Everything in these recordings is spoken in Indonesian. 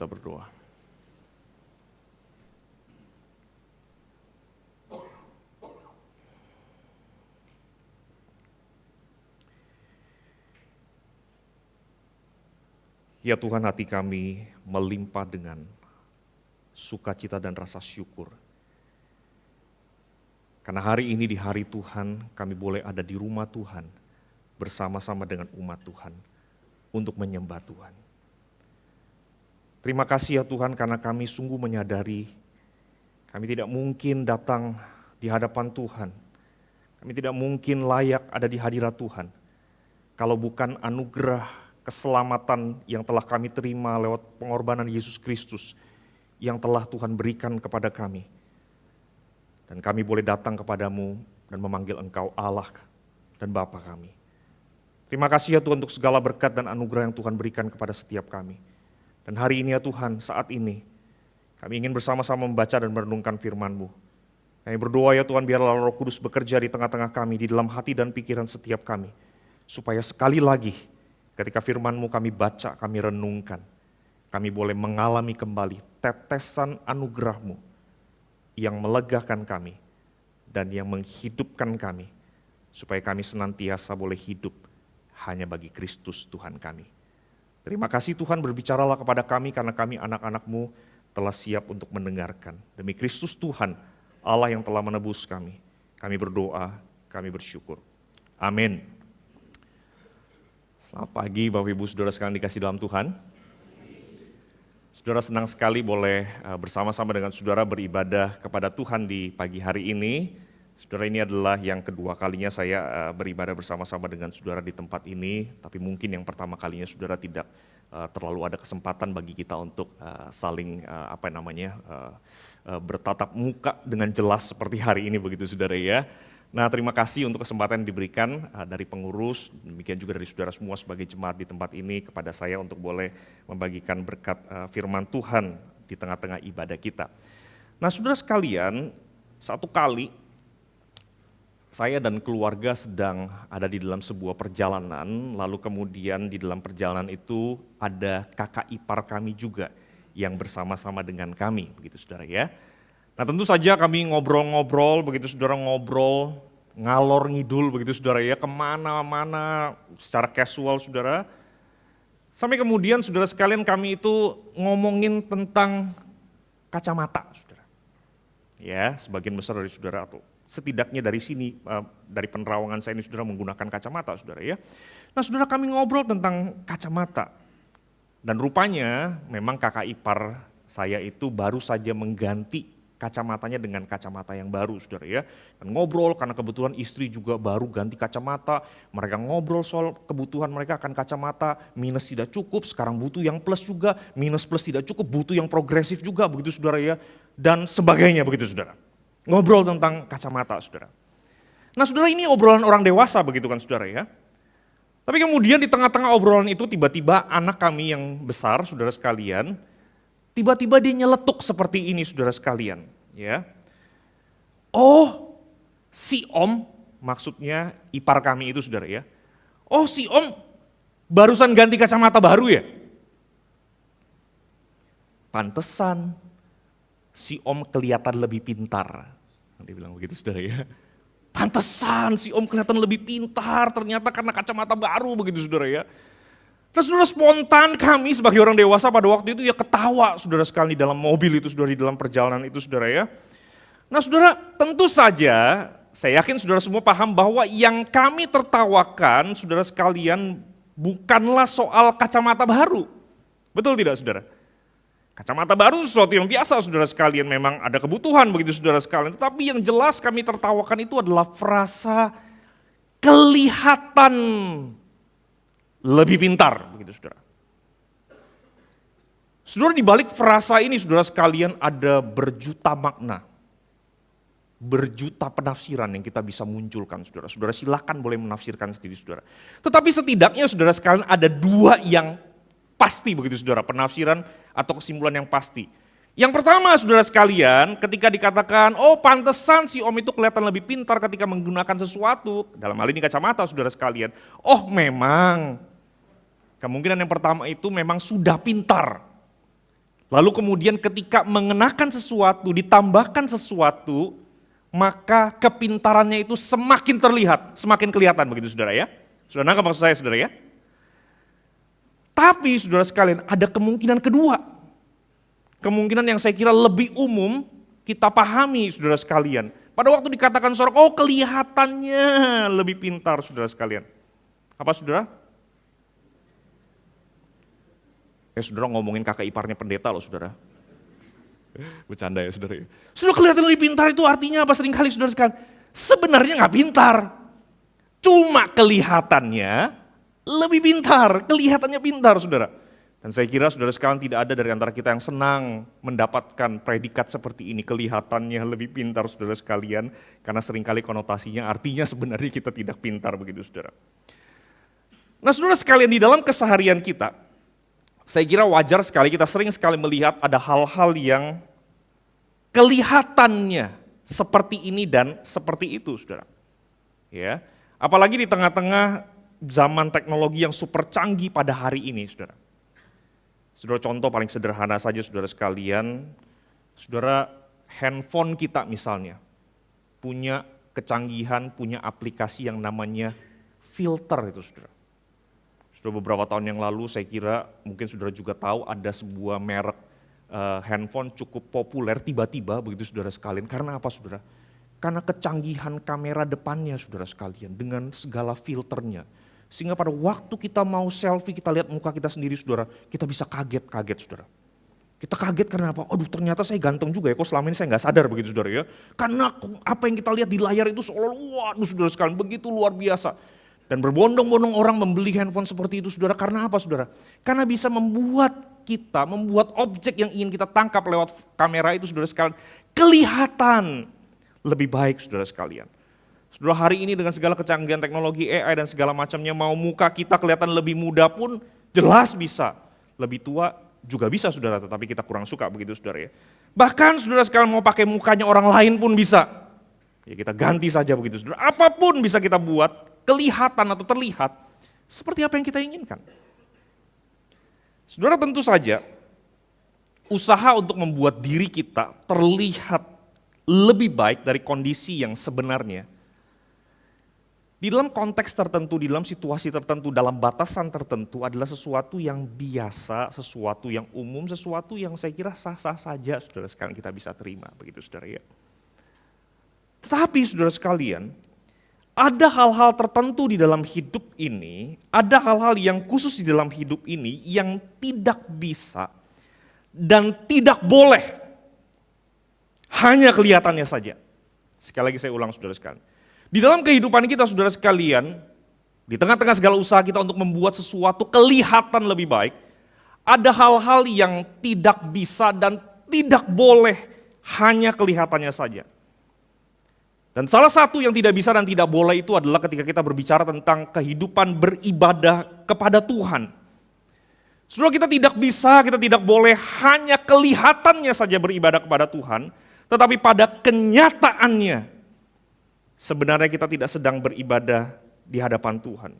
kita berdoa. Ya Tuhan, hati kami melimpah dengan sukacita dan rasa syukur. Karena hari ini di hari Tuhan, kami boleh ada di rumah Tuhan bersama-sama dengan umat Tuhan untuk menyembah Tuhan. Terima kasih ya Tuhan, karena kami sungguh menyadari kami tidak mungkin datang di hadapan Tuhan. Kami tidak mungkin layak ada di hadirat Tuhan kalau bukan anugerah keselamatan yang telah kami terima lewat pengorbanan Yesus Kristus yang telah Tuhan berikan kepada kami. Dan kami boleh datang kepadamu dan memanggil Engkau Allah dan Bapa kami. Terima kasih ya Tuhan untuk segala berkat dan anugerah yang Tuhan berikan kepada setiap kami. Dan hari ini ya Tuhan, saat ini kami ingin bersama-sama membaca dan merenungkan firman-Mu. Kami berdoa ya Tuhan, biarlah Roh Kudus bekerja di tengah-tengah kami, di dalam hati dan pikiran setiap kami. Supaya sekali lagi ketika firman-Mu kami baca, kami renungkan, kami boleh mengalami kembali tetesan anugerah-Mu yang melegakan kami dan yang menghidupkan kami, supaya kami senantiasa boleh hidup hanya bagi Kristus Tuhan kami. Terima kasih Tuhan, berbicaralah kepada kami karena kami anak-anak-Mu telah siap untuk mendengarkan. Demi Kristus Tuhan, Allah yang telah menebus kami berdoa, kami bersyukur. Amin. Selamat pagi Bapak Ibu Saudara sekalian dikasih dalam Tuhan. Saudara senang sekali boleh bersama-sama dengan saudara beribadah kepada Tuhan di pagi hari ini. Saudara, ini adalah yang kedua kalinya saya beribadah bersama-sama dengan saudara di tempat ini. Tapi mungkin yang pertama kalinya saudara tidak terlalu ada kesempatan bagi kita untuk saling bertatap muka dengan jelas seperti hari ini begitu saudara ya. Nah, terima kasih untuk kesempatan yang diberikan dari pengurus, demikian juga dari saudara semua sebagai jemaat di tempat ini kepada saya untuk boleh membagikan berkat firman Tuhan di tengah-tengah ibadah kita. Nah, saudara sekalian, satu kali saya dan keluarga sedang ada di dalam sebuah perjalanan, lalu kemudian di dalam perjalanan itu ada kakak ipar kami juga yang bersama-sama dengan kami, begitu saudara ya. Nah, tentu saja kami ngobrol-ngobrol, begitu saudara, ngobrol, ngalor ngidul begitu saudara ya, kemana-mana secara casual saudara. Sampai kemudian saudara sekalian kami itu ngomongin tentang kacamata saudara. Ya, sebagian besar dari saudara atau setidaknya dari sini, dari penerawangan saya ini saudara menggunakan kacamata saudara ya. Nah saudara, kami ngobrol tentang kacamata. Dan rupanya memang kakak ipar saya itu baru saja mengganti kacamatanya dengan kacamata yang baru saudara ya. Dan ngobrol karena kebetulan istri juga baru ganti kacamata, mereka ngobrol soal kebutuhan mereka akan kacamata, minus tidak cukup, sekarang butuh yang plus juga, minus plus tidak cukup, butuh yang progresif juga begitu saudara ya, dan sebagainya begitu saudara. Ngobrol tentang kacamata saudara. Nah saudara, ini obrolan orang dewasa begitu kan saudara ya. Tapi kemudian di tengah-tengah obrolan itu tiba-tiba anak kami yang besar saudara sekalian, tiba-tiba dia nyeletuk seperti ini saudara sekalian, ya. Oh, si Om, maksudnya ipar kami itu saudara ya. Oh, si Om barusan ganti kacamata baru ya? Pantesan si Om kelihatan lebih pintar. Nanti bilang begitu saudara ya. Pantesan si Om kelihatan lebih pintar, ternyata karena kacamata baru begitu saudara ya. Terus saudara, spontan kami sebagai orang dewasa pada waktu itu ya ketawa saudara sekali di dalam mobil itu saudara, di dalam perjalanan itu saudara ya. Nah saudara, tentu saja saya yakin saudara semua paham bahwa yang kami tertawakan saudara sekalian bukanlah soal kacamata baru. Betul tidak saudara? Kacamata baru sesuatu yang biasa saudara sekalian, memang ada kebutuhan begitu saudara sekalian. Tetapi yang jelas kami tertawakan itu adalah frasa kelihatan lebih pintar, begitu saudara. Saudara, di balik frasa ini saudara sekalian ada berjuta makna, berjuta penafsiran yang kita bisa munculkan saudara. Saudara silakan boleh menafsirkan sendiri saudara. Tetapi setidaknya saudara sekalian ada dua yang pasti begitu saudara, penafsiran atau kesimpulan yang pasti. Yang pertama saudara sekalian, ketika dikatakan, oh pantesan si Om itu kelihatan lebih pintar ketika menggunakan sesuatu, dalam hal ini kacamata saudara sekalian. Oh memang, kemungkinan yang pertama itu memang sudah pintar. Lalu kemudian ketika mengenakan sesuatu, ditambahkan sesuatu, maka kepintarannya itu semakin terlihat, semakin kelihatan begitu saudara ya. Sudah nangkap maksud saya saudara ya? Tapi saudara sekalian ada kemungkinan kedua. Kemungkinan yang saya kira lebih umum kita pahami saudara sekalian. Pada waktu dikatakan seorang, oh kelihatannya lebih pintar saudara sekalian. Apa saudara? Saudara ngomongin kakak iparnya pendeta loh saudara. Bercanda ya saudara. Sudah kelihatan lebih pintar itu artinya apa? Seringkali saudara sekalian, sebenarnya nggak pintar. Cuma kelihatannya lebih pintar, kelihatannya pintar saudara. Dan saya kira saudara sekalian tidak ada dari antara kita yang senang mendapatkan predikat seperti ini, kelihatannya lebih pintar saudara sekalian, karena seringkali konotasinya artinya sebenarnya kita tidak pintar begitu saudara. Nah saudara sekalian di dalam keseharian kita, saya kira wajar sekali kita sering sekali melihat ada hal-hal yang kelihatannya seperti ini dan seperti itu saudara. Ya, apalagi di tengah-tengah zaman teknologi yang super canggih pada hari ini saudara. Saudara contoh paling sederhana saja saudara sekalian, saudara handphone kita misalnya punya kecanggihan, punya aplikasi yang namanya filter itu saudara. Sudah beberapa tahun yang lalu saya kira mungkin saudara juga tahu ada sebuah merek handphone cukup populer tiba-tiba begitu saudara sekalian. Karena apa saudara? Karena kecanggihan kamera depannya saudara sekalian dengan segala filternya. Sehingga pada waktu kita mau selfie, kita lihat muka kita sendiri saudara, kita bisa kaget saudara. Kita kaget karena apa? Aduh ternyata saya ganteng juga ya, kok selama ini saya nggak sadar begitu saudara ya. Karena apa yang kita lihat di layar itu seolah waduh saudara sekalian begitu luar biasa. Dan berbondong-bondong orang membeli handphone seperti itu saudara, karena apa saudara? Karena bisa membuat objek yang ingin kita tangkap lewat kamera itu saudara sekalian, kelihatan lebih baik saudara sekalian. Saudara hari ini dengan segala kecanggihan teknologi AI dan segala macamnya, mau muka kita kelihatan lebih muda pun jelas bisa. Lebih tua juga bisa saudara, tetapi kita kurang suka begitu saudara ya. Bahkan saudara sekalian mau pakai mukanya orang lain pun bisa. Ya kita ganti saja begitu saudara, apapun bisa kita buat kelihatan atau terlihat seperti apa yang kita inginkan. Saudara tentu saja usaha untuk membuat diri kita terlihat lebih baik dari kondisi yang sebenarnya. Di dalam konteks tertentu, di dalam situasi tertentu, dalam batasan tertentu adalah sesuatu yang biasa, sesuatu yang umum, sesuatu yang saya kira sah-sah saja saudara sekalian kita bisa terima, begitu saudara ya. Tetapi saudara sekalian, ada hal-hal tertentu di dalam hidup ini, ada hal-hal yang khusus di dalam hidup ini yang tidak bisa dan tidak boleh hanya kelihatannya saja. Sekali lagi saya ulang saudara sekalian. Di dalam kehidupan kita saudara sekalian, di tengah-tengah segala usaha kita untuk membuat sesuatu kelihatan lebih baik, ada hal-hal yang tidak bisa dan tidak boleh hanya kelihatannya saja. Dan salah satu yang tidak bisa dan tidak boleh itu adalah ketika kita berbicara tentang kehidupan beribadah kepada Tuhan. Saudara kita tidak bisa, kita tidak boleh hanya kelihatannya saja beribadah kepada Tuhan, tetapi pada kenyataannya sebenarnya kita tidak sedang beribadah di hadapan Tuhan.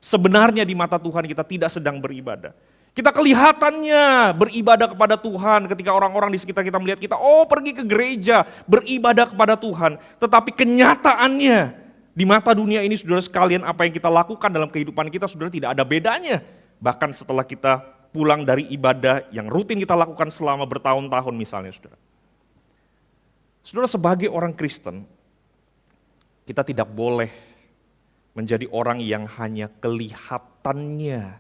Sebenarnya di mata Tuhan kita tidak sedang beribadah. Kita kelihatannya beribadah kepada Tuhan ketika orang-orang di sekitar kita melihat kita, oh pergi ke gereja beribadah kepada Tuhan. Tetapi kenyataannya di mata dunia ini saudara sekalian, apa yang kita lakukan dalam kehidupan kita saudara tidak ada bedanya. Bahkan setelah kita pulang dari ibadah yang rutin kita lakukan selama bertahun-tahun misalnya saudara. Saudara sebagai orang Kristen, kita tidak boleh menjadi orang yang hanya kelihatannya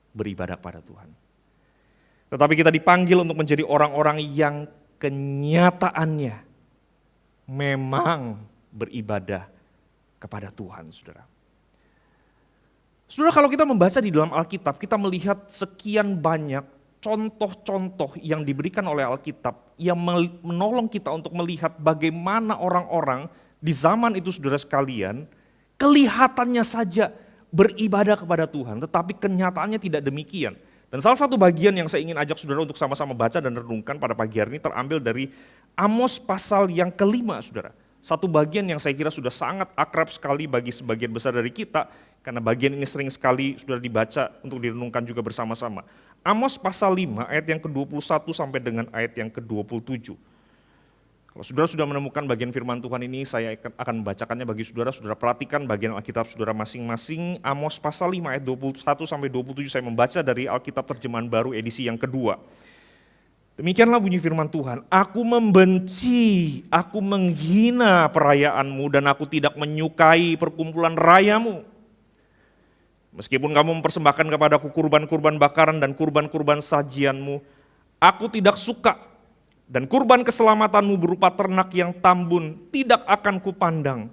beribadah pada Tuhan. Tetapi kita dipanggil untuk menjadi orang-orang yang kenyataannya memang beribadah kepada Tuhan, saudara. Saudara, kalau kita membaca di dalam Alkitab, kita melihat sekian banyak contoh-contoh yang diberikan oleh Alkitab yang menolong kita untuk melihat bagaimana orang-orang di zaman itu saudara sekalian, kelihatannya saja beribadah kepada Tuhan, tetapi kenyataannya tidak demikian. Dan salah satu bagian yang saya ingin ajak saudara untuk sama-sama baca dan renungkan pada pagi hari ini terambil dari Amos pasal yang kelima saudara. Satu bagian yang saya kira sudah sangat akrab sekali bagi sebagian besar dari kita, karena bagian ini sering sekali sudah dibaca untuk direnungkan juga bersama-sama. Amos pasal 5 ayat yang ke-21 sampai dengan ayat yang ke-27. Kalau saudara sudah menemukan bagian firman Tuhan ini, saya akan membacakannya bagi saudara. Saudara perhatikan bagian Alkitab saudara masing-masing. Amos pasal 5 ayat 21 sampai 27 saya membaca dari Alkitab terjemahan baru edisi yang kedua. Demikianlah bunyi firman Tuhan, aku membenci, aku menghina perayaanmu dan aku tidak menyukai perkumpulan rayamu. Meskipun kamu mempersembahkan kepadaku kurban-kurban bakaran dan kurban-kurban sajianmu, aku tidak suka. Dan kurban keselamatanmu berupa ternak yang tambun tidak akan kupandang.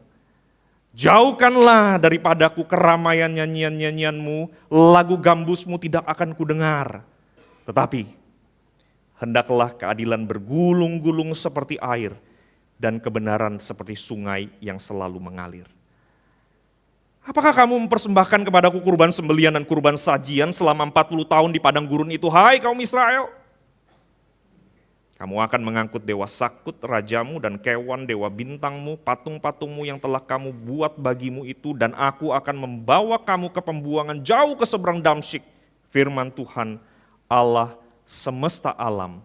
Jauhkanlah daripadaku keramaian nyanyian-nyanyianmu, lagu gambusmu tidak akan kudengar. Tetapi hendaklah keadilan bergulung-gulung seperti air dan kebenaran seperti sungai yang selalu mengalir. Apakah kamu mempersembahkan kepadaku kurban sembelian dan kurban sajian selama 40 tahun di padang gurun itu, hai kaum Israel? Kamu akan mengangkut dewa Sakut, rajamu, dan kewan dewa bintangmu, patung-patungmu yang telah kamu buat bagimu itu, dan aku akan membawa kamu ke pembuangan jauh ke seberang Damsyik, firman Tuhan Allah semesta alam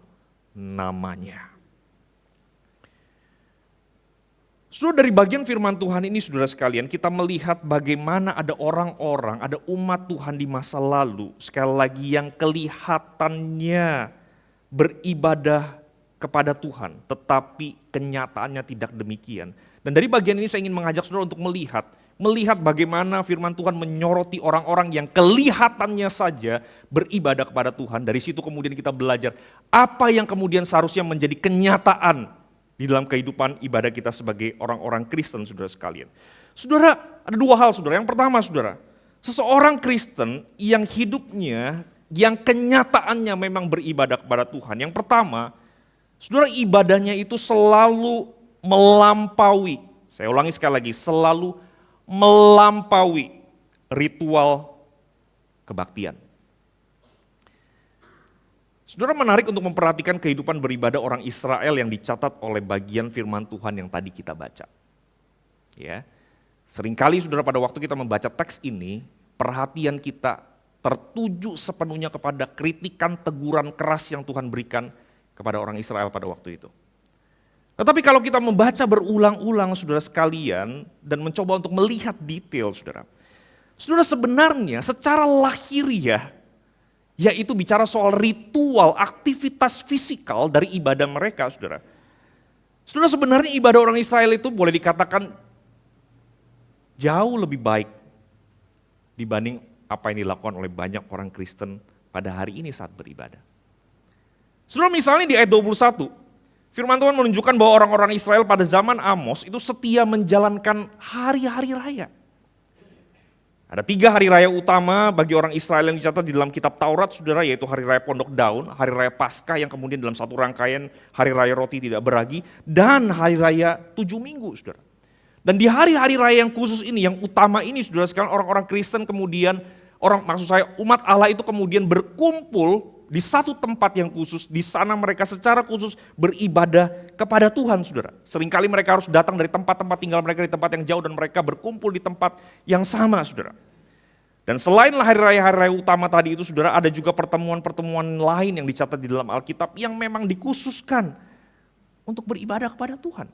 namanya. Saudara, dari bagian firman Tuhan ini saudara sekalian, kita melihat bagaimana ada orang-orang, ada umat Tuhan di masa lalu, sekali lagi yang kelihatannya beribadah kepada Tuhan, tetapi kenyataannya tidak demikian. Dan dari bagian ini saya ingin mengajak saudara untuk melihat bagaimana firman Tuhan menyoroti orang-orang yang kelihatannya saja beribadah kepada Tuhan. Dari situ kemudian kita belajar apa yang kemudian seharusnya menjadi kenyataan di dalam kehidupan ibadah kita sebagai orang-orang Kristen, saudara sekalian. Saudara, ada dua hal saudara. Yang pertama saudara, seseorang Kristen yang hidupnya, yang kenyataannya memang beribadah kepada Tuhan. Yang pertama, saudara, ibadahnya itu selalu melampaui, saya ulangi sekali lagi, selalu melampaui ritual kebaktian. Saudara, menarik untuk memperhatikan kehidupan beribadah orang Israel yang dicatat oleh bagian firman Tuhan yang tadi kita baca. Ya, seringkali saudara pada waktu kita membaca teks ini, perhatian kita tertuju sepenuhnya kepada kritikan, teguran keras yang Tuhan berikan kepada orang Israel pada waktu itu. Tetapi kalau kita membaca berulang-ulang saudara sekalian dan mencoba untuk melihat detail saudara. Saudara, sebenarnya secara lahiriah, yaitu bicara soal ritual, aktivitas fisikal dari ibadah mereka saudara. Saudara, sebenarnya ibadah orang Israel itu boleh dikatakan jauh lebih baik dibanding apa yang dilakukan oleh banyak orang Kristen pada hari ini saat beribadah. Saudara, misalnya di ayat 21, firman Tuhan menunjukkan bahwa orang-orang Israel pada zaman Amos itu setia menjalankan hari-hari raya. Ada 3 hari raya utama bagi orang Israel yang dicatat di dalam kitab Taurat, saudara, yaitu hari raya Pondok Daun, hari raya Paskah yang kemudian dalam satu rangkaian hari raya roti tidak beragi, dan hari raya 7 minggu, saudara. Dan di hari-hari raya yang khusus ini, yang utama ini, saudara sekalian, orang-orang Kristen kemudian, umat Allah itu kemudian berkumpul di satu tempat yang khusus, di sana mereka secara khusus beribadah kepada Tuhan, saudara. Seringkali mereka harus datang dari tempat-tempat tinggal mereka di tempat yang jauh dan mereka berkumpul di tempat yang sama, saudara. Dan selain hari raya utama tadi itu, saudara, ada juga pertemuan-pertemuan lain yang dicatat di dalam Alkitab yang memang dikhususkan untuk beribadah kepada Tuhan.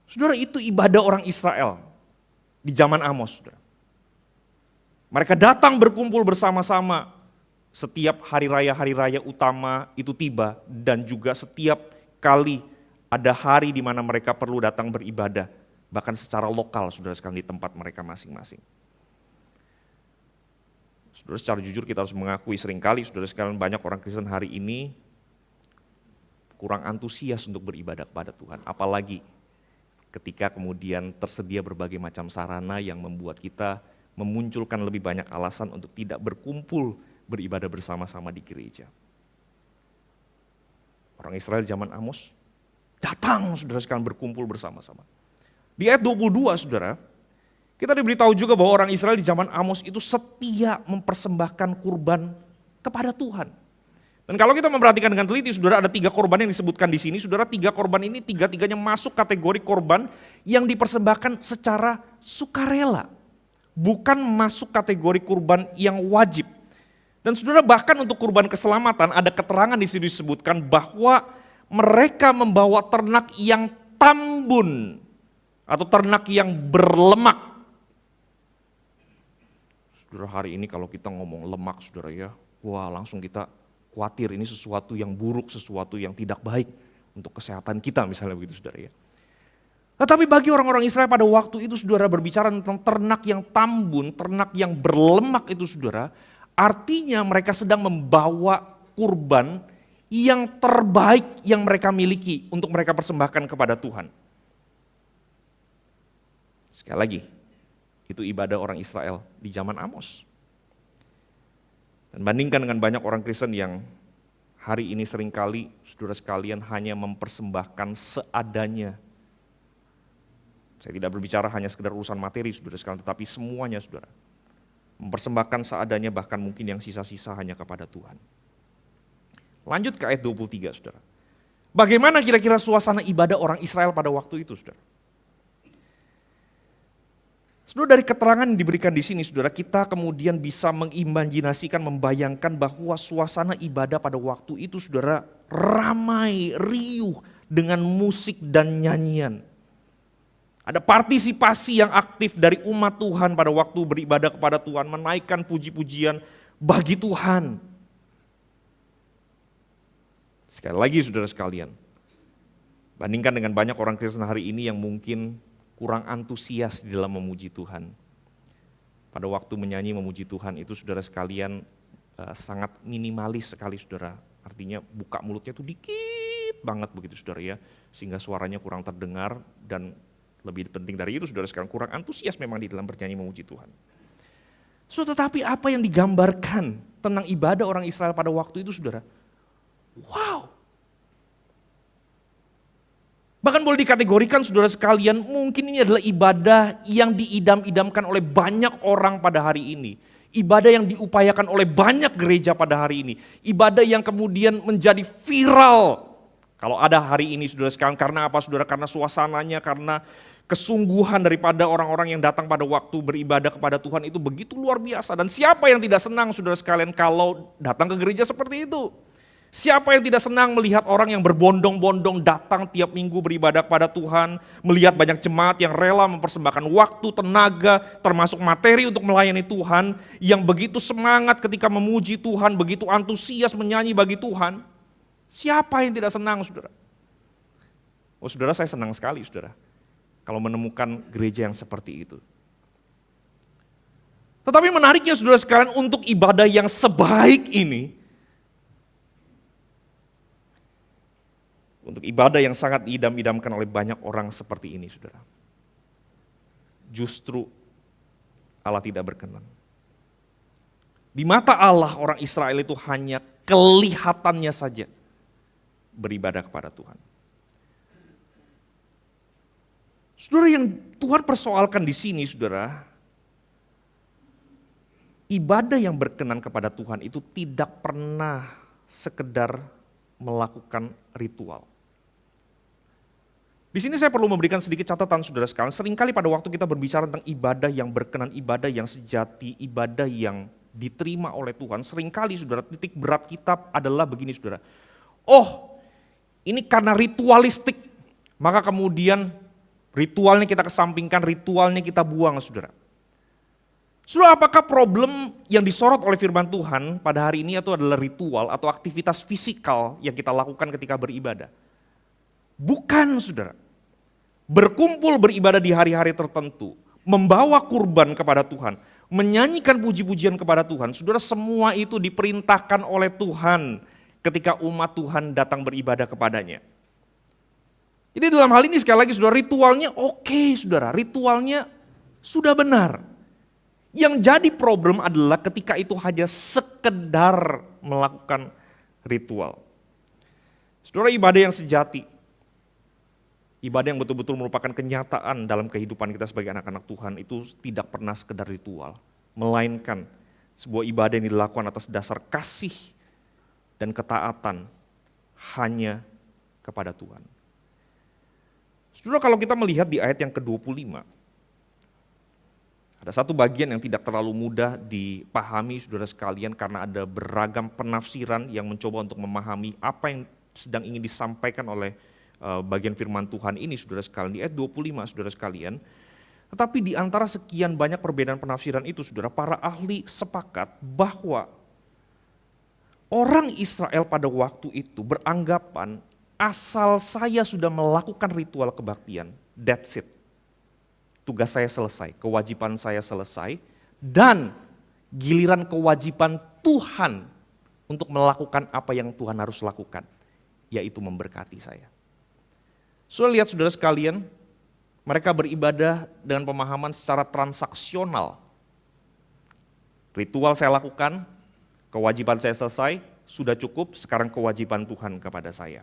Saudara, itu ibadah orang Israel di zaman Amos, saudara. Mereka datang berkumpul bersama-sama setiap hari raya utama itu tiba, dan juga setiap kali ada hari di mana mereka perlu datang beribadah, bahkan secara lokal, saudara sekalian, di tempat mereka masing-masing. Saudara, secara jujur kita harus mengakui seringkali, saudara sekalian, banyak orang Kristen hari ini kurang antusias untuk beribadah kepada Tuhan, apalagi ketika kemudian tersedia berbagai macam sarana yang membuat kita memunculkan lebih banyak alasan untuk tidak berkumpul beribadah bersama-sama di gereja. Orang Israel zaman Amos datang, saudara sekalian, berkumpul bersama-sama. Di ayat 22, saudara, kita diberitahu juga bahwa orang Israel di zaman Amos itu setia mempersembahkan kurban kepada Tuhan. Dan kalau kita memperhatikan dengan teliti, saudara, ada 3 korban yang disebutkan di sini. Saudara, 3 korban ini tiga-tiganya masuk kategori korban yang dipersembahkan secara sukarela, bukan masuk kategori kurban yang wajib. Dan Dan saudara, bahkan untuk kurban keselamatan ada keterangan di sini disebutkan bahwa mereka membawa ternak yang tambun atau ternak yang berlemak. Saudara, hari ini kalau kita ngomong lemak saudara ya, wah langsung kita khawatir ini sesuatu yang buruk, sesuatu yang tidak baik untuk kesehatan kita misalnya begitu saudara ya. Tetapi bagi orang-orang Israel pada waktu itu saudara, berbicara tentang ternak yang tambun, ternak yang berlemak itu saudara, artinya mereka sedang membawa kurban yang terbaik yang mereka miliki untuk mereka persembahkan kepada Tuhan. Sekali lagi, itu ibadah orang Israel di zaman Amos. Dan bandingkan dengan banyak orang Kristen yang hari ini seringkali saudara sekalian hanya mempersembahkan seadanya. Saya tidak berbicara hanya sekedar urusan materi saudara sekalian, tetapi semuanya saudara. Mempersembahkan seadanya, bahkan mungkin yang sisa-sisa hanya kepada Tuhan. Lanjut ke ayat 23 saudara. Bagaimana kira-kira suasana ibadah orang Israel pada waktu itu saudara? Saudara, dari keterangan yang diberikan di sini saudara, kita kemudian bisa mengimajinasikan, membayangkan bahwa suasana ibadah pada waktu itu saudara ramai, riuh dengan musik dan nyanyian. Ada partisipasi yang aktif dari umat Tuhan pada waktu beribadah kepada Tuhan, menaikkan puji-pujian bagi Tuhan. Sekali lagi saudara sekalian, bandingkan dengan banyak orang Kristen hari ini yang mungkin kurang antusias di dalam memuji Tuhan. Pada waktu menyanyi memuji Tuhan itu saudara sekalian sangat minimalis sekali saudara. Artinya buka mulutnya itu dikit banget begitu saudara ya, sehingga suaranya kurang terdengar, dan lebih penting dari itu saudara sekarang kurang antusias memang di dalam bernyanyi memuji Tuhan. So, tetapi apa yang digambarkan tentang ibadah orang Israel pada waktu itu saudara? Wow. Bahkan boleh dikategorikan saudara sekalian, mungkin ini adalah ibadah yang diidam-idamkan oleh banyak orang pada hari ini. Ibadah yang diupayakan oleh banyak gereja pada hari ini. Ibadah yang kemudian menjadi viral. Kalau ada hari ini saudara sekalian, karena apa saudara? Karena suasananya, karena kesungguhan daripada orang-orang yang datang pada waktu beribadah kepada Tuhan itu begitu luar biasa. Dan siapa yang tidak senang saudara sekalian kalau datang ke gereja seperti itu? Siapa yang tidak senang melihat orang yang berbondong-bondong datang tiap minggu beribadah kepada Tuhan, melihat banyak jemaat yang rela mempersembahkan waktu, tenaga, termasuk materi untuk melayani Tuhan, yang begitu semangat ketika memuji Tuhan, begitu antusias menyanyi bagi Tuhan. Siapa yang tidak senang saudara? Oh saudara, saya senang sekali saudara kalau menemukan gereja yang seperti itu. Tetapi menariknya saudara sekalian, untuk ibadah yang sebaik ini, untuk ibadah yang sangat diidam-idamkan oleh banyak orang seperti ini saudara, justru Allah tidak berkenan. Di mata Allah, orang Israel itu hanya kelihatannya saja beribadah kepada Tuhan. Saudara, yang Tuhan persoalkan di sini saudara, ibadah yang berkenan kepada Tuhan itu tidak pernah sekedar melakukan ritual. Di sini saya perlu memberikan sedikit catatan saudara sekalian. Seringkali pada waktu kita berbicara tentang ibadah yang berkenan, ibadah yang sejati, ibadah yang diterima oleh Tuhan, seringkali saudara titik berat kita adalah begini saudara. Oh, ini karena ritualistik, maka kemudian ritualnya kita kesampingkan, ritualnya kita buang saudara. Saudara, apakah problem yang disorot oleh firman Tuhan pada hari ini itu adalah ritual atau aktivitas fisikal yang kita lakukan ketika beribadah? Bukan saudara. Berkumpul beribadah di hari-hari tertentu, membawa kurban kepada Tuhan, menyanyikan puji-pujian kepada Tuhan, saudara, semua itu diperintahkan oleh Tuhan ketika umat Tuhan datang beribadah kepadanya. Jadi dalam hal ini sekali lagi saudara, ritualnya oke, saudara, ritualnya sudah benar. Yang jadi problem adalah ketika itu hanya sekedar melakukan ritual. Saudara, ibadah yang sejati, ibadah yang betul-betul merupakan kenyataan dalam kehidupan kita sebagai anak-anak Tuhan itu tidak pernah sekedar ritual, melainkan sebuah ibadah yang dilakukan atas dasar kasih dan ketaatan hanya kepada Tuhan. Saudara, kalau kita melihat di ayat yang ke-25, Ada satu bagian yang tidak terlalu mudah dipahami saudara sekalian karena ada beragam penafsiran yang mencoba untuk memahami apa yang sedang ingin disampaikan oleh bagian firman Tuhan ini saudara sekalian di ayat 25 saudara sekalian. Tetapi di antara sekian banyak perbedaan penafsiran itu saudara, para ahli sepakat bahwa orang Israel pada waktu itu beranggapan asal saya sudah melakukan ritual kebaktian, that's it. Tugas saya selesai, kewajiban saya selesai, dan giliran kewajiban Tuhan untuk melakukan apa yang Tuhan harus lakukan, yaitu memberkati saya. Sudah lihat saudara sekalian, mereka beribadah dengan pemahaman secara transaksional. Ritual saya lakukan, kewajiban saya selesai, sudah cukup, sekarang kewajiban Tuhan kepada saya.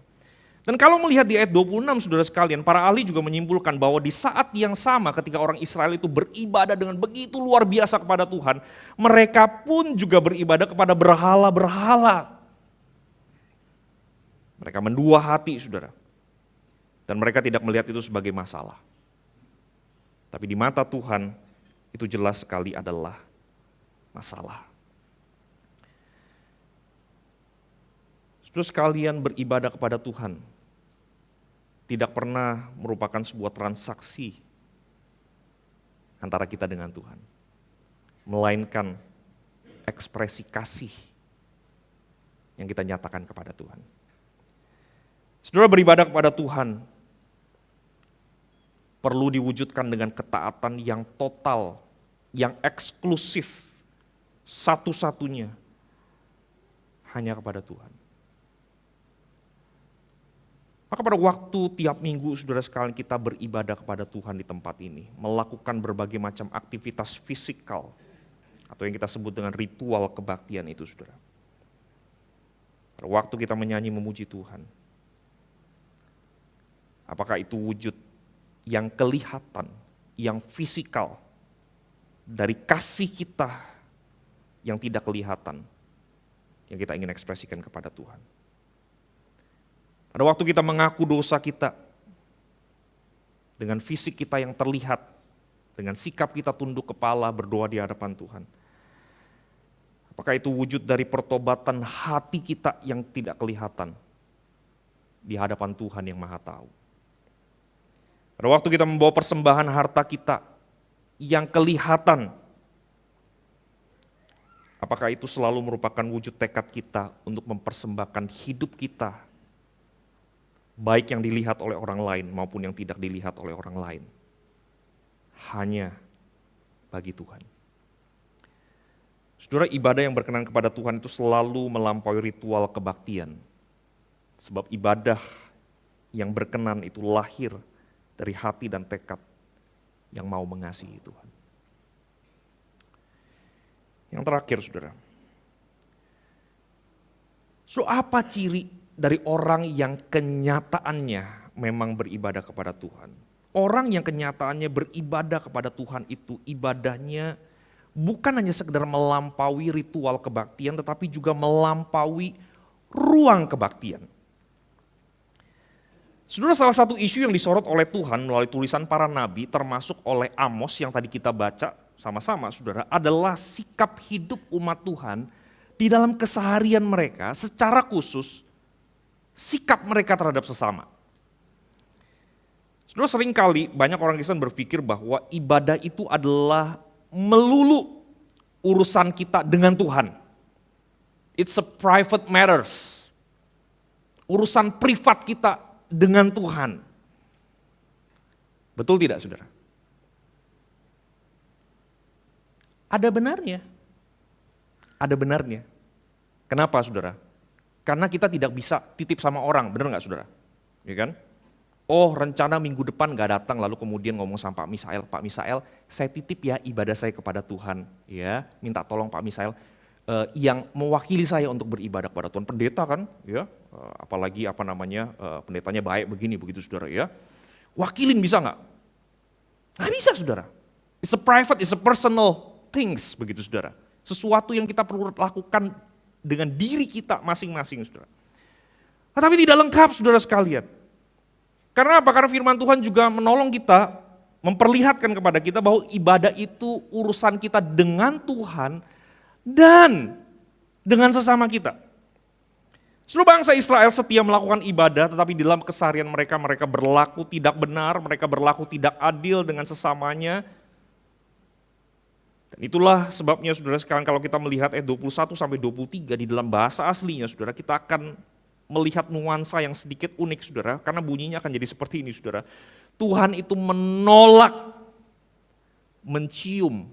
Dan kalau melihat di ayat 26 saudara sekalian, para ahli juga menyimpulkan bahwa di saat yang sama ketika orang Israel itu beribadah dengan begitu luar biasa kepada Tuhan, mereka pun juga beribadah kepada berhala-berhala. Mereka mendua hati saudara. Dan mereka tidak melihat itu sebagai masalah. Tapi di mata Tuhan itu jelas sekali adalah masalah. Saudara sekalian, beribadah kepada Tuhan tidak pernah merupakan sebuah transaksi antara kita dengan Tuhan, melainkan ekspresi kasih yang kita nyatakan kepada Tuhan. Saudara, beribadah kepada Tuhan perlu diwujudkan dengan ketaatan yang total, yang eksklusif, satu-satunya hanya kepada Tuhan. Maka pada waktu tiap minggu saudara sekalian kita beribadah kepada Tuhan di tempat ini, melakukan berbagai macam aktivitas fisikal atau yang kita sebut dengan ritual kebaktian itu saudara. Pada waktu kita menyanyi memuji Tuhan, apakah itu wujud yang kelihatan, yang fisikal dari kasih kita yang tidak kelihatan, yang kita ingin ekspresikan kepada Tuhan. Pada waktu kita mengaku dosa kita, dengan fisik kita yang terlihat, dengan sikap kita tunduk kepala berdoa di hadapan Tuhan. Apakah itu wujud dari pertobatan hati kita yang tidak kelihatan di hadapan Tuhan yang Maha Tahu? Pada waktu kita membawa persembahan harta kita yang kelihatan, apakah itu selalu merupakan wujud tekad kita untuk mempersembahkan hidup kita, baik yang dilihat oleh orang lain maupun yang tidak dilihat oleh orang lain, hanya bagi Tuhan. Saudara, ibadah yang berkenan kepada Tuhan itu selalu melampaui ritual kebaktian. Sebab ibadah yang berkenan itu lahir dari hati dan tekad yang mau mengasihi Tuhan. Yang terakhir saudara, apa ciri dari orang yang kenyataannya memang beribadah kepada Tuhan? Orang yang kenyataannya beribadah kepada Tuhan itu ibadahnya bukan hanya sekedar melampaui ritual kebaktian, tetapi juga melampaui ruang kebaktian. Saudara, salah satu isu yang disorot oleh Tuhan melalui tulisan para nabi, termasuk oleh Amos yang tadi kita baca sama-sama saudara, adalah sikap hidup umat Tuhan di dalam keseharian mereka, secara khusus sikap mereka terhadap sesama. Saudara, seringkali banyak orang Kristen berpikir bahwa ibadah itu adalah melulu urusan kita dengan Tuhan. It's a private matters. Urusan privat kita dengan Tuhan. Betul tidak saudara? Ada benarnya. Ada benarnya. Kenapa saudara? Karena kita tidak bisa titip sama orang, benar nggak saudara? Ya kan? Oh, rencana minggu depan nggak datang, lalu kemudian ngomong sama Pak Misael, saya titip ya ibadah saya kepada Tuhan, ya, minta tolong Pak Misael yang mewakili saya untuk beribadah kepada Tuhan. Pendeta kan, ya, apalagi pendetanya baik begini begitu saudara ya. Wakilin bisa nggak? Nggak bisa saudara. It's a private, it's a personal things begitu saudara. Sesuatu yang kita perlu lakukan dengan diri kita masing-masing saudara. Tetapi tidak lengkap saudara sekalian. Karena apa? Karena firman Tuhan juga menolong kita memperlihatkan kepada kita bahwa ibadah itu urusan kita dengan Tuhan dan dengan sesama kita. Seluruh bangsa Israel setia melakukan ibadah, tetapi di dalam keseharian mereka, mereka berlaku tidak benar, mereka berlaku tidak adil dengan sesamanya. Dan itulah sebabnya saudara sekarang kalau kita melihat ayat 21 sampai 23 di dalam bahasa aslinya saudara, kita akan melihat nuansa yang sedikit unik saudara, karena bunyinya akan jadi seperti ini saudara. Tuhan itu menolak mencium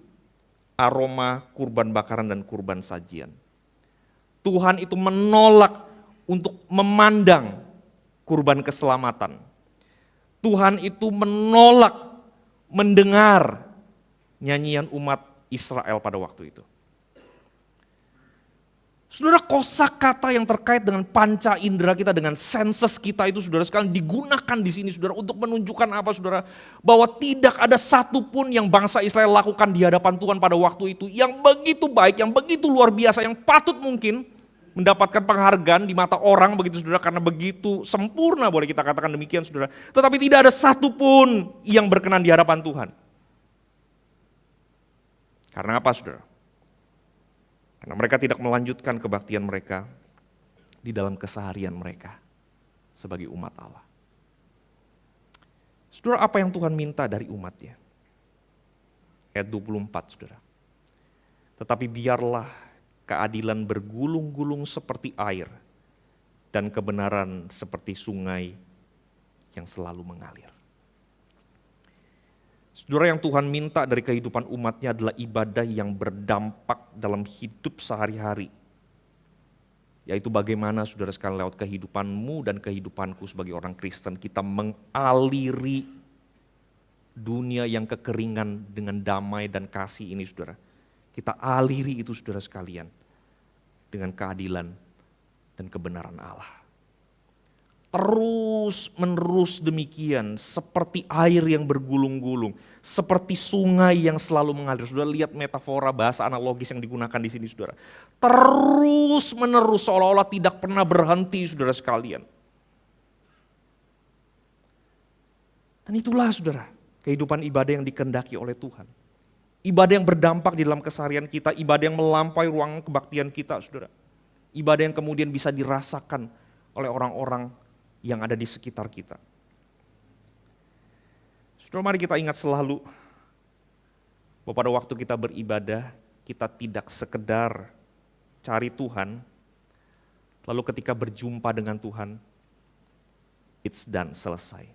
aroma kurban bakaran dan kurban sajian. Tuhan itu menolak untuk memandang kurban keselamatan. Tuhan itu menolak mendengar nyanyian umat Israel pada waktu itu. Saudara, kosakata yang terkait dengan panca indera kita, dengan senses kita itu saudara sekalian digunakan di sini saudara untuk menunjukkan apa saudara? Bahwa tidak ada satupun yang bangsa Israel lakukan di hadapan Tuhan pada waktu itu yang begitu baik, yang begitu luar biasa, yang patut mungkin mendapatkan penghargaan di mata orang begitu saudara, karena begitu sempurna boleh kita katakan demikian saudara. Tetapi tidak ada satupun yang berkenan di hadapan Tuhan. Karena apa saudara? Karena mereka tidak melanjutkan kebaktian mereka di dalam keseharian mereka sebagai umat Allah. Saudara, apa yang Tuhan minta dari umatnya? Ayat 24 saudara. Tetapi biarlah keadilan bergulung-gulung seperti air dan kebenaran seperti sungai yang selalu mengalir. Saudara, yang Tuhan minta dari kehidupan umatnya adalah ibadah yang berdampak dalam hidup sehari-hari. Yaitu bagaimana saudara sekalian lewat kehidupanmu dan kehidupanku sebagai orang Kristen, kita mengaliri dunia yang kekeringan dengan damai dan kasih ini saudara. Kita aliri itu saudara sekalian dengan keadilan dan kebenaran Allah. Terus menerus demikian, seperti air yang bergulung-gulung, seperti sungai yang selalu mengalir. Sudah lihat metafora bahasa analogis yang digunakan di sini saudara. Terus menerus seolah-olah tidak pernah berhenti saudara sekalian. Dan itulah saudara, kehidupan ibadah yang dikehendaki oleh Tuhan. Ibadah yang berdampak di dalam keseharian kita, ibadah yang melampaui ruang kebaktian kita saudara. Ibadah yang kemudian bisa dirasakan oleh orang-orang yang ada di sekitar kita. Saudara, mari kita ingat selalu bahwa pada waktu kita beribadah, kita tidak sekedar cari Tuhan, lalu ketika berjumpa dengan Tuhan, it's done, selesai.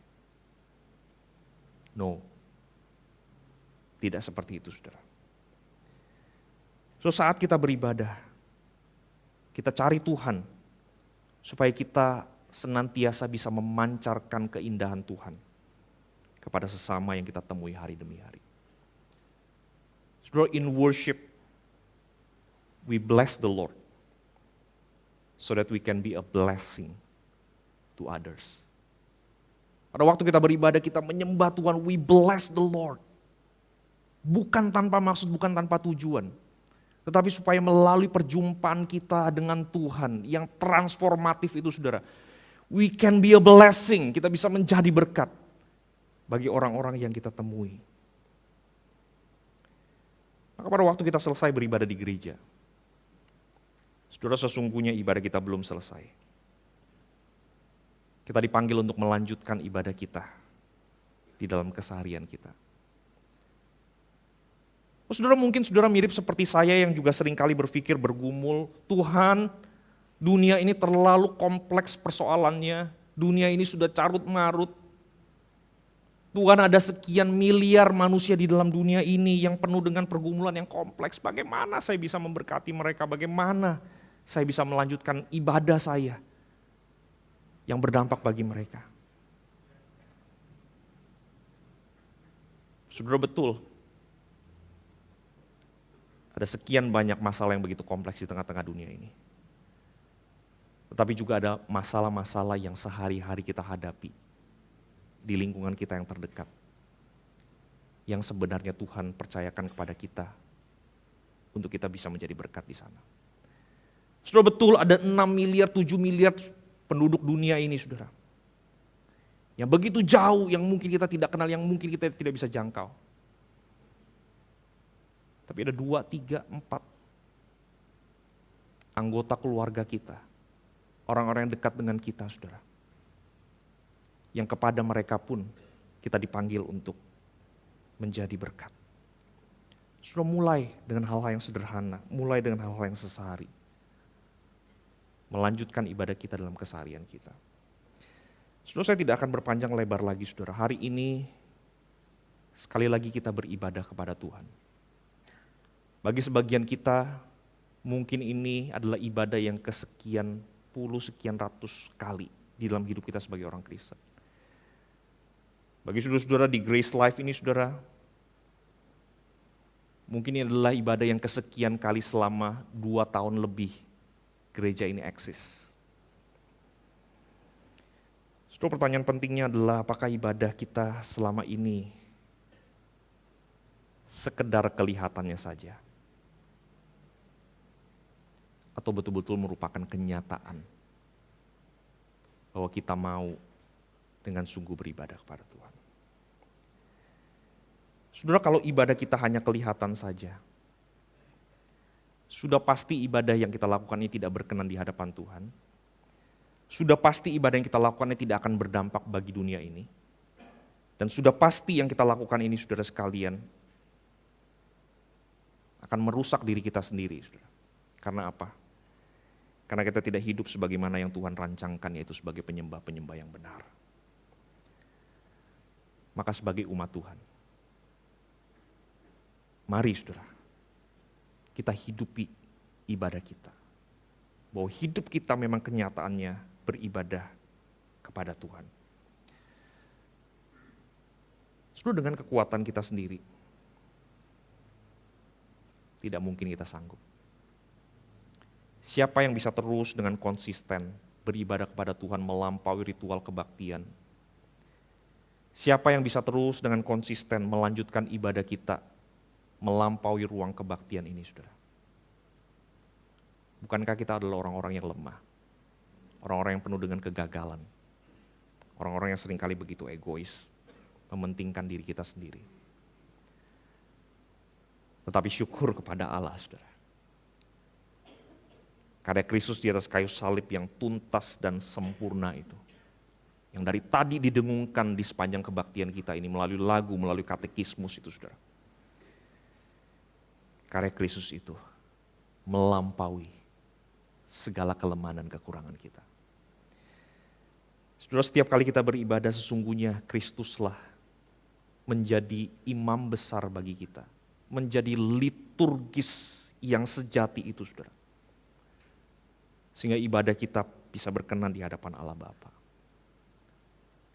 No, tidak seperti itu saudara. So, saat kita beribadah, kita cari Tuhan, supaya kita senantiasa bisa memancarkan keindahan Tuhan kepada sesama yang kita temui hari demi hari. Saudara, in worship, we bless the Lord so that we can be a blessing to others. Pada waktu kita beribadah, kita menyembah Tuhan, we bless the Lord. Bukan tanpa maksud, bukan tanpa tujuan. Tetapi supaya melalui perjumpaan kita dengan Tuhan yang transformatif itu saudara, we can be a blessing, kita bisa menjadi berkat bagi orang-orang yang kita temui. Maka pada waktu kita selesai beribadah di gereja, saudara, sesungguhnya ibadah kita belum selesai. Kita dipanggil untuk melanjutkan ibadah kita di dalam keseharian kita. Saudara, mungkin saudara mirip seperti saya yang juga seringkali berpikir bergumul, Tuhan, dunia ini terlalu kompleks persoalannya, dunia ini sudah carut marut. Tuhan, ada sekian miliar manusia di dalam dunia ini yang penuh dengan pergumulan yang kompleks. Bagaimana saya bisa memberkati mereka? Bagaimana saya bisa melanjutkan ibadah saya yang berdampak bagi mereka? Saudara, betul. Ada sekian banyak masalah yang begitu kompleks di tengah-tengah dunia ini. Tetapi juga ada masalah-masalah yang sehari-hari kita hadapi di lingkungan kita yang terdekat. Yang sebenarnya Tuhan percayakan kepada kita untuk kita bisa menjadi berkat di sana. Saudara, betul ada 6 miliar, 7 miliar penduduk dunia ini saudara. Yang begitu jauh, yang mungkin kita tidak kenal, yang mungkin kita tidak bisa jangkau. Tapi ada 2, 3, 4 anggota keluarga kita, orang-orang yang dekat dengan kita, saudara. Yang kepada mereka pun kita dipanggil untuk menjadi berkat. Sudah mulai dengan hal-hal yang sederhana, mulai dengan hal-hal yang sesehari. Melanjutkan ibadah kita dalam keseharian kita. Saudara, saya tidak akan berpanjang lebar lagi, saudara. Hari ini sekali lagi kita beribadah kepada Tuhan. Bagi sebagian kita, mungkin ini adalah ibadah yang kesekian puluh, sekian ratus kali di dalam hidup kita sebagai orang Kristen. Bagi saudara-saudara di Grace Life ini, saudara, mungkin ini adalah ibadah yang kesekian kali selama 2 tahun lebih gereja ini eksis. Saudara, pertanyaan pentingnya adalah apakah ibadah kita selama ini sekedar kelihatannya saja? Atau betul-betul merupakan kenyataan bahwa kita mau dengan sungguh beribadah kepada Tuhan. Saudara, kalau ibadah kita hanya kelihatan saja, sudah pasti ibadah yang kita lakukan ini tidak berkenan di hadapan Tuhan. Sudah pasti ibadah yang kita lakukan ini tidak akan berdampak bagi dunia ini. Dan sudah pasti yang kita lakukan ini, saudara sekalian, akan merusak diri kita sendiri, saudara. Karena apa? Karena kita tidak hidup sebagaimana yang Tuhan rancangkan, yaitu sebagai penyembah-penyembah yang benar. Maka sebagai umat Tuhan, mari saudara, kita hidupi ibadah kita. Bahwa hidup kita memang kenyataannya beribadah kepada Tuhan. Saudara, dengan kekuatan kita sendiri, tidak mungkin kita sanggup. Siapa yang bisa terus dengan konsisten beribadah kepada Tuhan melampaui ritual kebaktian? Siapa yang bisa terus dengan konsisten melanjutkan ibadah kita melampaui ruang kebaktian ini, saudara? Bukankah kita adalah orang-orang yang lemah? Orang-orang yang penuh dengan kegagalan? Orang-orang yang seringkali begitu egois, mementingkan diri kita sendiri. Tetapi syukur kepada Allah, saudara. Karya Kristus di atas kayu salib yang tuntas dan sempurna itu. Yang dari tadi didengungkan di sepanjang kebaktian kita ini melalui lagu, melalui katekismus itu, saudara. Karya Kristus itu melampaui segala kelemahan dan kekurangan kita. Saudara, setiap kali kita beribadah sesungguhnya Kristuslah menjadi imam besar bagi kita. Menjadi liturgis yang sejati itu, saudara. Sehingga ibadah kita bisa berkenan di hadapan Allah Bapa.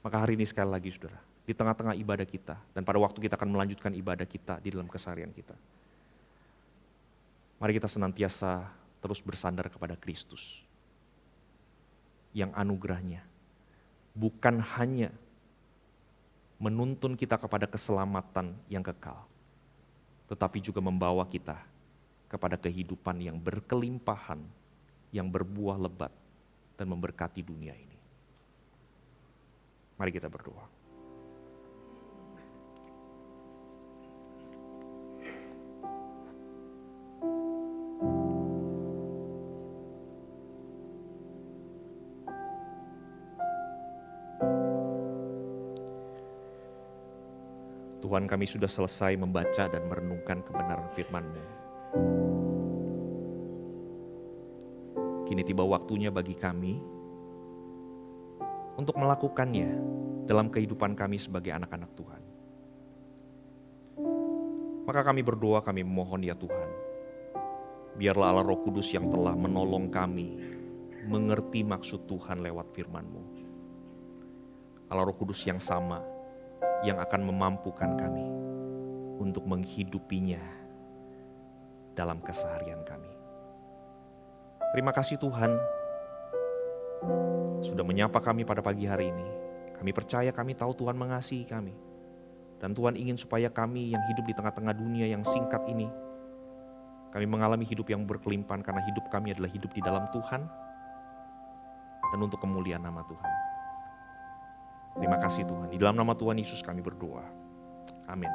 Maka hari ini sekali lagi, saudara, di tengah-tengah ibadah kita, dan pada waktu kita akan melanjutkan ibadah kita di dalam keseharian kita, mari kita senantiasa terus bersandar kepada Kristus. Yang anugerahnya bukan hanya menuntun kita kepada keselamatan yang kekal, tetapi juga membawa kita kepada kehidupan yang berkelimpahan, yang berbuah lebat dan memberkati dunia ini. Mari kita berdoa. Tuhan, kami sudah selesai membaca dan merenungkan kebenaran firman-Mu. Kini tiba waktunya bagi kami untuk melakukannya dalam kehidupan kami sebagai anak-anak Tuhan. Maka kami berdoa, kami memohon ya Tuhan, biarlah Allah Roh Kudus yang telah menolong kami mengerti maksud Tuhan lewat firman-Mu. Allah Roh Kudus yang sama, yang akan memampukan kami untuk menghidupinya dalam keseharian kami. Terima kasih Tuhan, sudah menyapa kami pada pagi hari ini. Kami percaya, kami tahu Tuhan mengasihi kami. Dan Tuhan ingin supaya kami yang hidup di tengah-tengah dunia yang singkat ini, kami mengalami hidup yang berkelimpahan karena hidup kami adalah hidup di dalam Tuhan dan untuk kemuliaan nama Tuhan. Terima kasih Tuhan, di dalam nama Tuhan Yesus kami berdoa. Amin.